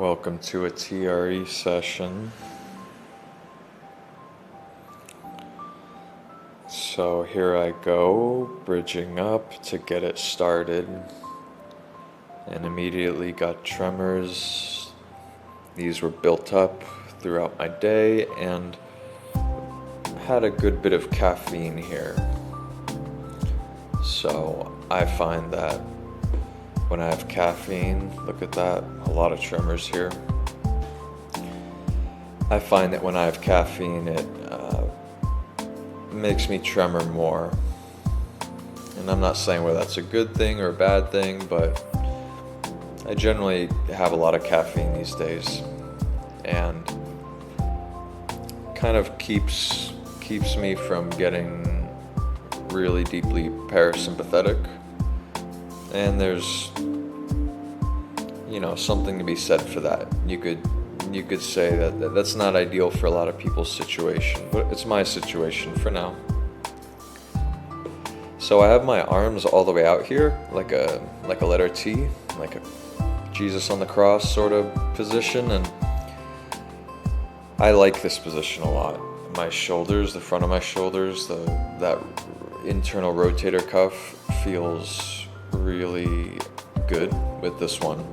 Welcome to a TRE session. So here I go, bridging up to get it started, and immediately got tremors. These were built up throughout my day and had a good bit of caffeine here. So I find that when I have caffeine, look at that, a lot of tremors here. I find that when I have caffeine, it makes me tremor more. And I'm not saying whether that's a good thing or a bad thing, but I generally have a lot of caffeine these days, and kind of keeps me from getting really deeply parasympathetic. And there's, something to be said for that. You could say that that's not ideal for a lot of people's situation, but it's my situation for now. So I have my arms all the way out here, like a letter T, like a Jesus on the cross sort of position, and I like this position a lot. My shoulders, the front of my shoulders, that internal rotator cuff feels really good with this one,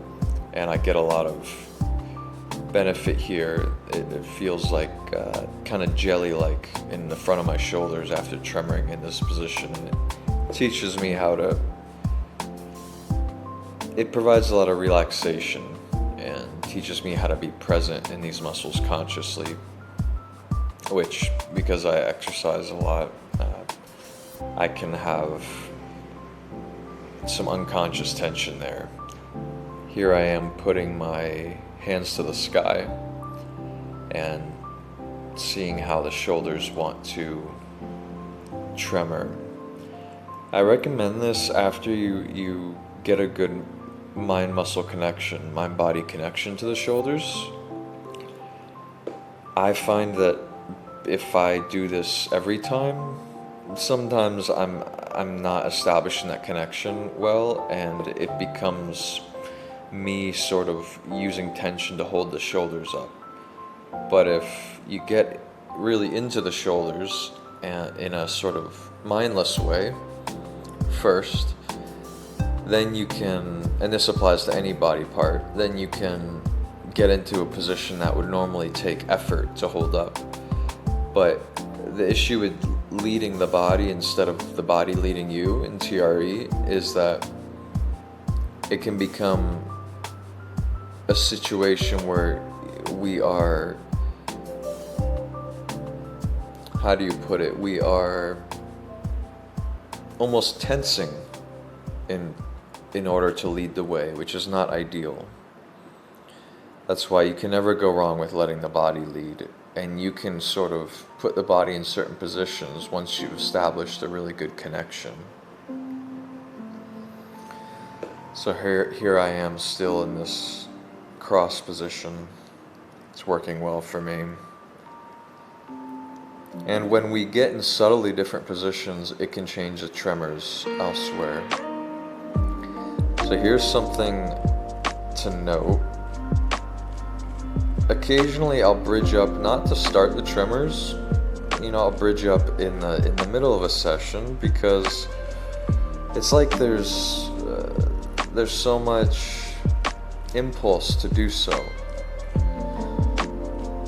and I get a lot of benefit here. It feels like kind of jelly-like in the front of my shoulders after tremoring in this position, and it teaches me it provides a lot of relaxation and teaches me how to be present in these muscles consciously, which, because I exercise a lot, I can have some unconscious tension there. Here I am putting my hands to the sky and seeing how the shoulders want to tremor. I recommend this after you get a good mind-muscle connection, mind-body connection to the shoulders. I find that if I do this every time, sometimes I'm not establishing that connection well, and it becomes me sort of using tension to hold the shoulders up. But if you get really into the shoulders and in a sort of mindless way first, then you can, and this applies to any body part, then you can get into a position that would normally take effort to hold up. But the issue with leading the body instead of the body leading you in TRE is that it can become a situation where we are, how do you put it, we are almost tensing in order to lead the way, which is not ideal. That's why you can never go wrong with letting the body lead, and you can sort of put the body in certain positions once you've established a really good connection. So here I am still in this cross position. It's working well for me. And when we get in subtly different positions, it can change the tremors elsewhere. So here's something to note. Occasionally I'll bridge up, not to start the tremors. I'll bridge up in the middle of a session, because it's like there's so much impulse to do so.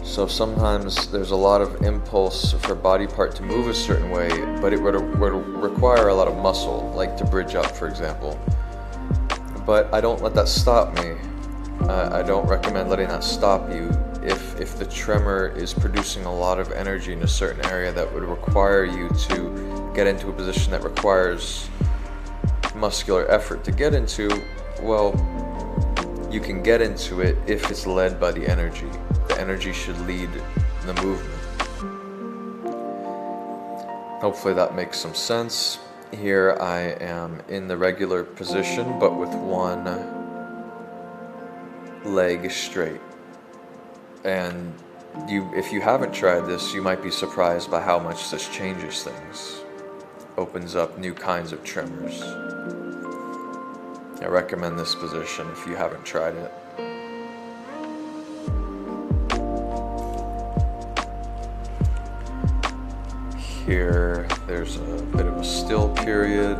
So sometimes there's a lot of impulse for a body part to move a certain way, but it would require a lot of muscle, like to bridge up, for example. But I don't let that stop me. I don't recommend letting that stop you. If the tremor is producing a lot of energy in a certain area that would require you to get into a position that requires muscular effort to get into, well, you can get into it if it's led by the energy. The energy should lead the movement. Hopefully that makes some sense. Here I am in the regular position, but with one leg straight. And if you haven't tried this, you might be surprised by how much this changes things. Opens up new kinds of tremors. I recommend this position if you haven't tried it. here, there's a bit of a still period.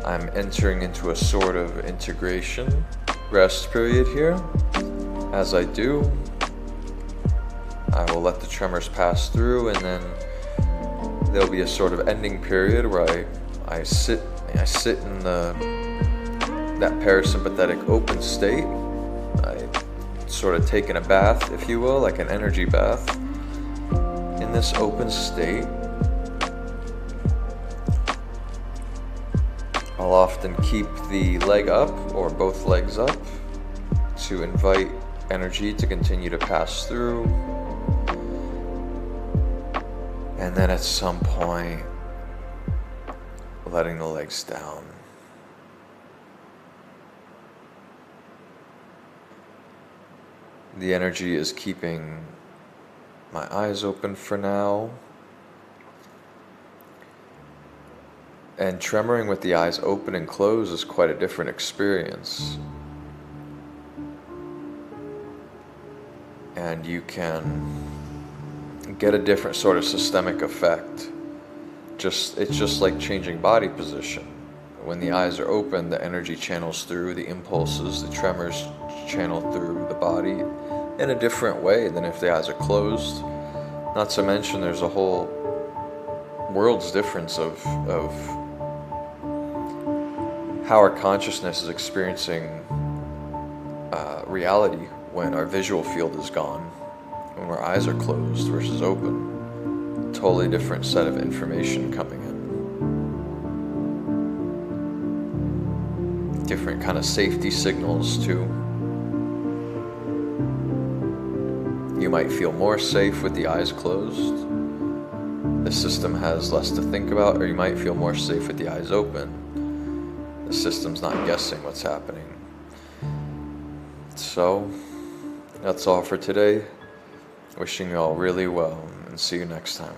I'm entering into a sort of integration rest period here. As I do, I will let the tremors pass through, and then there'll be a sort of ending period where I sit in that parasympathetic open state. I sort of taken a bath, if you will, like an energy bath. In this open state, I'll often keep the leg up or both legs up to invite energy to continue to pass through. And then at some point, letting the legs down. The energy is keeping my eyes open for now. And tremoring with the eyes open and closed is quite a different experience. And you can get a different sort of systemic effect. It's just like changing body position. When the eyes are open, the energy channels through, the impulses, the tremors channel through the body in a different way than if the eyes are closed. Not to mention there's a whole world's difference of how our consciousness is experiencing reality when our visual field is gone, when our eyes are closed versus open. Totally different set of information coming in. Different kind of safety signals too. You might feel more safe with the eyes closed. The system has less to think about, or you might feel more safe with the eyes open. The system's not guessing what's happening. So, that's all for today. Wishing you all really well, and see you next time.